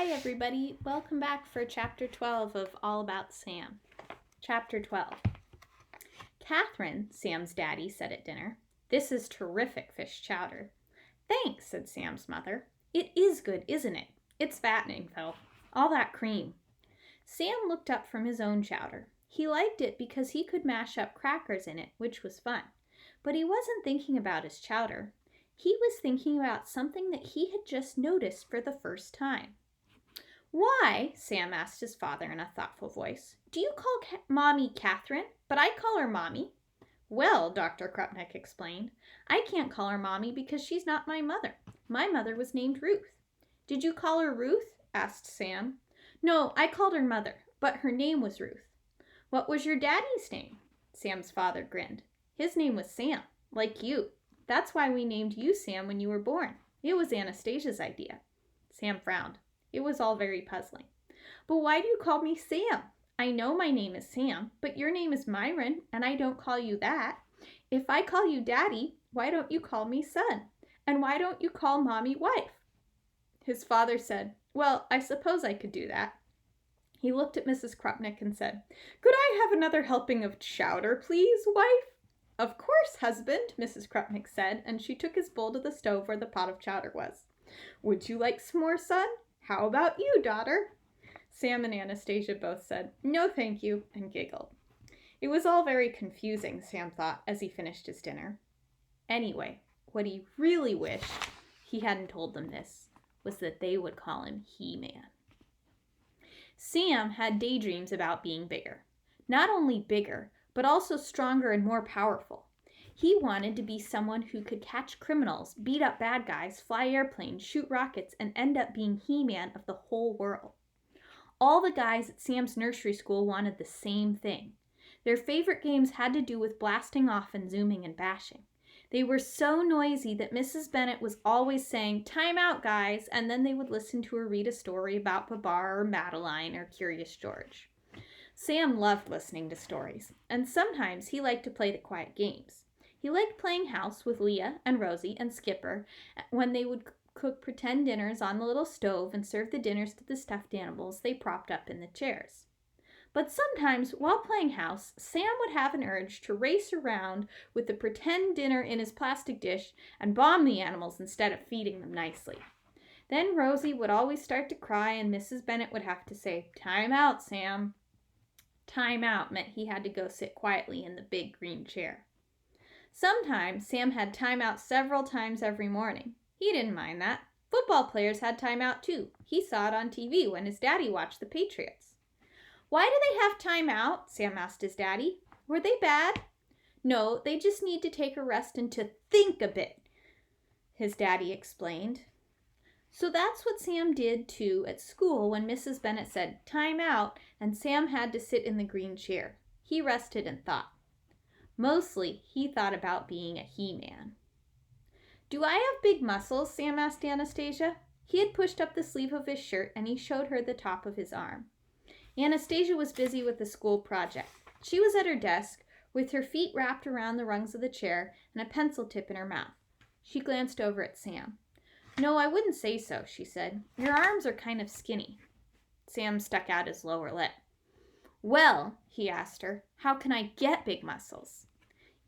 Hi everybody, welcome back for Chapter 12 of All About Sam. Chapter 12. Catherine, Sam's daddy, said at dinner, "This is terrific fish chowder." "Thanks," said Sam's mother. "It is good, isn't it? It's fattening, though. All that cream." Sam looked up from his own chowder. He liked it because he could mash up crackers in it, which was fun. But he wasn't thinking about his chowder. He was thinking about something that he had just noticed for the first time. "Why," Sam asked his father in a thoughtful voice, "do you call Mommy Catherine, but I call her Mommy?" "Well," Dr. Krupnik explained, "I can't call her Mommy because she's not my mother. My mother was named Ruth." "Did you call her Ruth?" asked Sam. "No, I called her Mother, but her name was Ruth." "What was your daddy's name?" Sam's father grinned. "His name was Sam, like you. That's why we named you Sam when you were born. It was Anastasia's idea." Sam frowned. It was all very puzzling. "But why do you call me Sam? I know my name is Sam, but your name is Myron, and I don't call you that. If I call you Daddy, why don't you call me Son? And why don't you call Mommy Wife?" His father said, "Well, I suppose I could do that." He looked at Mrs. Krupnik and said, "Could I have another helping of chowder, please, wife?" "Of course, husband," Mrs. Krupnik said, and she took his bowl to the stove where the pot of chowder was. "Would you like some more, son? How about you, daughter?" Sam and Anastasia both said, "No, thank you," and giggled. It was all very confusing, Sam thought, as he finished his dinner. Anyway, what he really wished he hadn't told them this was that they would call him He-Man. Sam had daydreams about being bigger. Not only bigger, but also stronger and more powerful. He wanted to be someone who could catch criminals, beat up bad guys, fly airplanes, shoot rockets, and end up being He-Man of the whole world. All the guys at Sam's nursery school wanted the same thing. Their favorite games had to do with blasting off and zooming and bashing. They were so noisy that Mrs. Bennet was always saying, "Time out, guys," and then they would listen to her read a story about Babar or Madeline or Curious George. Sam loved listening to stories, and sometimes he liked to play the quiet games. He liked playing house with Leah and Rosie and Skipper when they would cook pretend dinners on the little stove and serve the dinners to the stuffed animals they propped up in the chairs. But sometimes, while playing house, Sam would have an urge to race around with the pretend dinner in his plastic dish and bomb the animals instead of feeding them nicely. Then Rosie would always start to cry, and Mrs. Bennet would have to say, "Time out, Sam." Time out meant he had to go sit quietly in the big green chair. Sometimes Sam had time out several times every morning. He didn't mind that. Football players had time out too. He saw it on TV when his daddy watched the Patriots. "Why do they have time out?" Sam asked his daddy. "Were they bad?" "No, they just need to take a rest and to think a bit," his daddy explained. So that's what Sam did too at school when Mrs. Bennet said, "Time out," and Sam had to sit in the green chair. He rested and thought. Mostly, he thought about being a He-Man. "Do I have big muscles?" Sam asked Anastasia. He had pushed up the sleeve of his shirt and he showed her the top of his arm. Anastasia was busy with the school project. She was at her desk with her feet wrapped around the rungs of the chair and a pencil tip in her mouth. She glanced over at Sam. "No, I wouldn't say so," she said. "Your arms are kind of skinny." Sam stuck out his lower lip. "Well," he asked her, "how can I get big muscles?"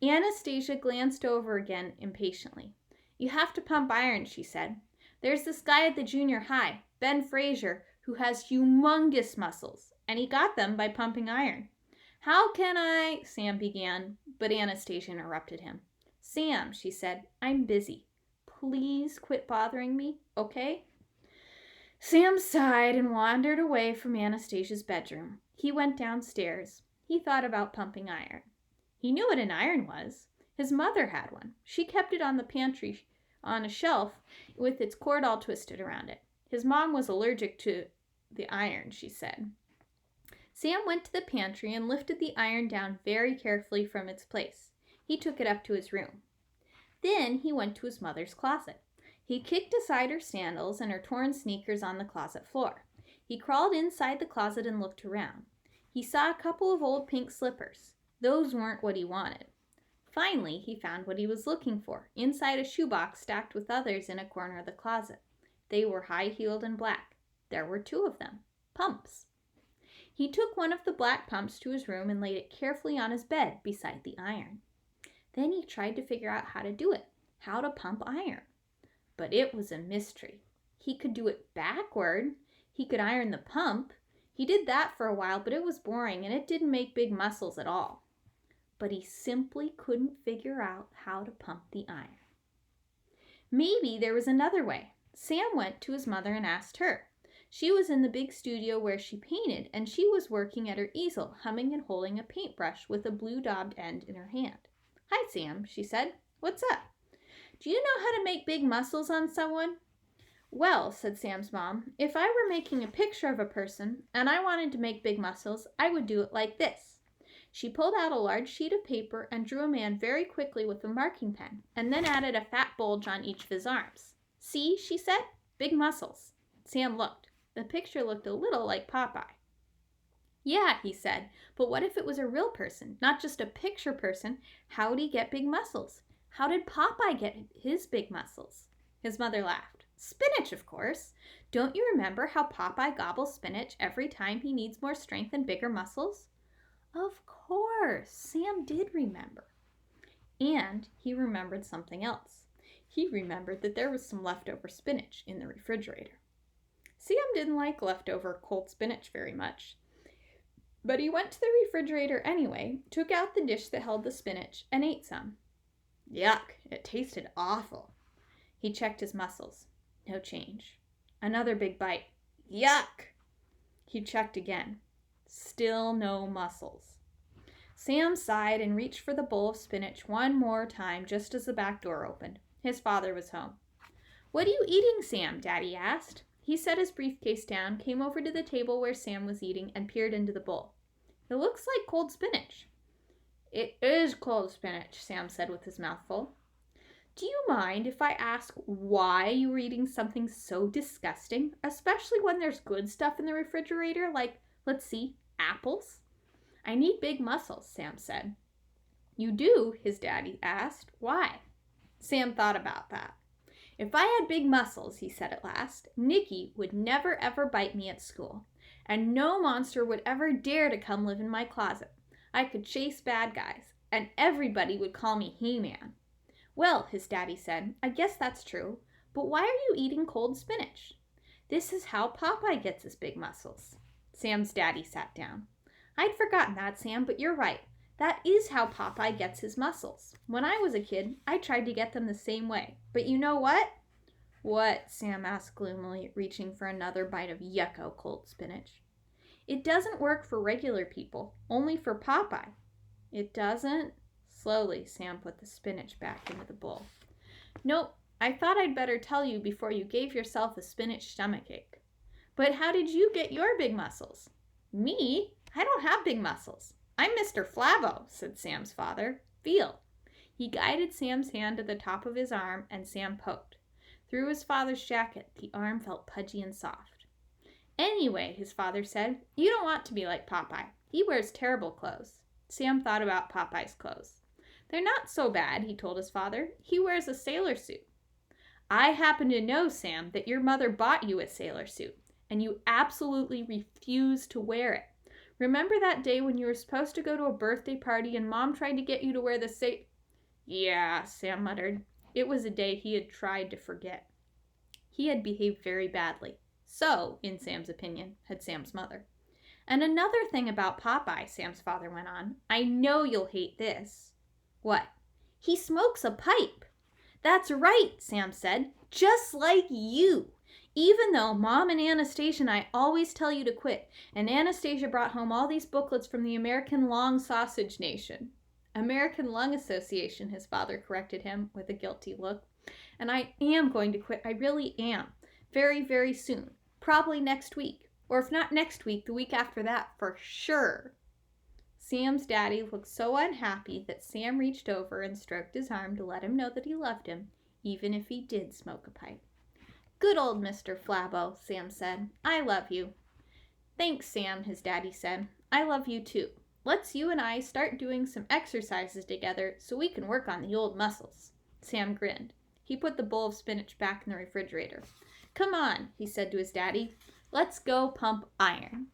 Anastasia glanced over again impatiently. "You have to pump iron," she said. "There's this guy at the junior high, Ben Fraser, who has humongous muscles, and he got them by pumping iron." "How can I—" Sam began, but Anastasia interrupted him. "Sam," she said, "I'm busy. Please quit bothering me, okay?" Sam sighed and wandered away from Anastasia's bedroom. He went downstairs. He thought about pumping iron. He knew what an iron was. His mother had one. She kept it on the pantry on a shelf with its cord all twisted around it. His mom was allergic to the iron, she said. Sam went to the pantry and lifted the iron down very carefully from its place. He took it up to his room. Then he went to his mother's closet. He kicked aside her sandals and her torn sneakers on the closet floor. He crawled inside the closet and looked around. He saw a couple of old pink slippers. Those weren't what he wanted. Finally, he found what he was looking for, inside a shoebox stacked with others in a corner of the closet. They were high-heeled and black. There were 2 of them, pumps. He took one of the black pumps to his room and laid it carefully on his bed beside the iron. Then he tried to figure out how to do it, how to pump iron. But it was a mystery. He could do it backward. He could iron the pump. He did that for a while, but it was boring and it didn't make big muscles at all. But he simply couldn't figure out how to pump the iron. Maybe there was another way. Sam went to his mother and asked her. She was in the big studio where she painted, and she was working at her easel, humming and holding a paintbrush with a blue daubed end in her hand. "Hi, Sam," she said. "What's up? Do you know how to make big muscles on someone?" "Well," said Sam's mom, "if I were making a picture of a person and I wanted to make big muscles, I would do it like this." She pulled out a large sheet of paper and drew a man very quickly with a marking pen, and then added a fat bulge on each of his arms. "See," she said, "big muscles." Sam looked. The picture looked a little like Popeye. "Yeah," he said, "but what if it was a real person, not just a picture person? How'd he get big muscles? How did Popeye get his big muscles?" His mother laughed. "Spinach, of course. Don't you remember how Popeye gobbles spinach every time he needs more strength and bigger muscles?" Of course, Sam did remember. And he remembered something else. He remembered that there was some leftover spinach in the refrigerator. Sam didn't like leftover cold spinach very much, but he went to the refrigerator anyway, took out the dish that held the spinach, and ate some. Yuck, it tasted awful. He checked his muscles. No change. Another big bite. Yuck! He checked again. Still no muscles. Sam sighed and reached for the bowl of spinach one more time just as the back door opened. His father was home. "What are you eating, Sam?" Daddy asked. He set his briefcase down, came over to the table where Sam was eating, and peered into the bowl. "It looks like cold spinach." "It is cold spinach," Sam said with his mouth full. "Do you mind if I ask why you were eating something so disgusting, especially when there's good stuff in the refrigerator, like, let's see, apples?" "I need big muscles," Sam said. "You do?" his daddy asked. "Why?" Sam thought about that. "If I had big muscles," he said at last, "Nicky would never ever bite me at school, and no monster would ever dare to come live in my closet. I could chase bad guys, and everybody would call me He-Man." "Well," his daddy said, "I guess that's true, but why are you eating cold spinach?" "This is how Popeye gets his big muscles." Sam's daddy sat down. "I'd forgotten that, Sam, but you're right. That is how Popeye gets his muscles. When I was a kid, I tried to get them the same way. But you know what?" "What?" Sam asked gloomily, reaching for another bite of yucko cold spinach. "It doesn't work for regular people, only for Popeye." "It doesn't?" Slowly, Sam put the spinach back into the bowl. "Nope. I thought I'd better tell you before you gave yourself a spinach stomachache." "But how did you get your big muscles?" "Me? I don't have big muscles. I'm Mr. Flabo," said Sam's father. "Feel." He guided Sam's hand to the top of his arm, and Sam poked. Through his father's jacket, the arm felt pudgy and soft. "Anyway," his father said, "you don't want to be like Popeye. He wears terrible clothes." Sam thought about Popeye's clothes. "They're not so bad," he told his father. "He wears a sailor suit." "I happen to know, Sam, that your mother bought you a sailor suit, and you absolutely refused to wear it. Remember that day when you were supposed to go to a birthday party and Mom tried to get you to wear the "Yeah," Sam muttered. It was a day he had tried to forget. He had behaved very badly. So, in Sam's opinion, had Sam's mother. "And another thing about Popeye," Sam's father went on. "I know you'll hate this." "What?" "He smokes a pipe." "That's right," Sam said. "Just like you. Even though Mom and Anastasia and I always tell you to quit, and Anastasia brought home all these booklets from the American Long Sausage Nation." "American Lung Association," his father corrected him with a guilty look. "And I am going to quit. I really am. Very, very soon. Probably next week. Or if not next week, the week after that, for sure." Sam's daddy looked so unhappy that Sam reached over and stroked his arm to let him know that he loved him, even if he did smoke a pipe. "Good old Mr. Flabo," Sam said. "I love you." "Thanks, Sam," his daddy said. "I love you too. Let's you and I start doing some exercises together so we can work on the old muscles." Sam grinned. He put the bowl of spinach back in the refrigerator. "Come on," he said to his daddy. Let's go pump iron.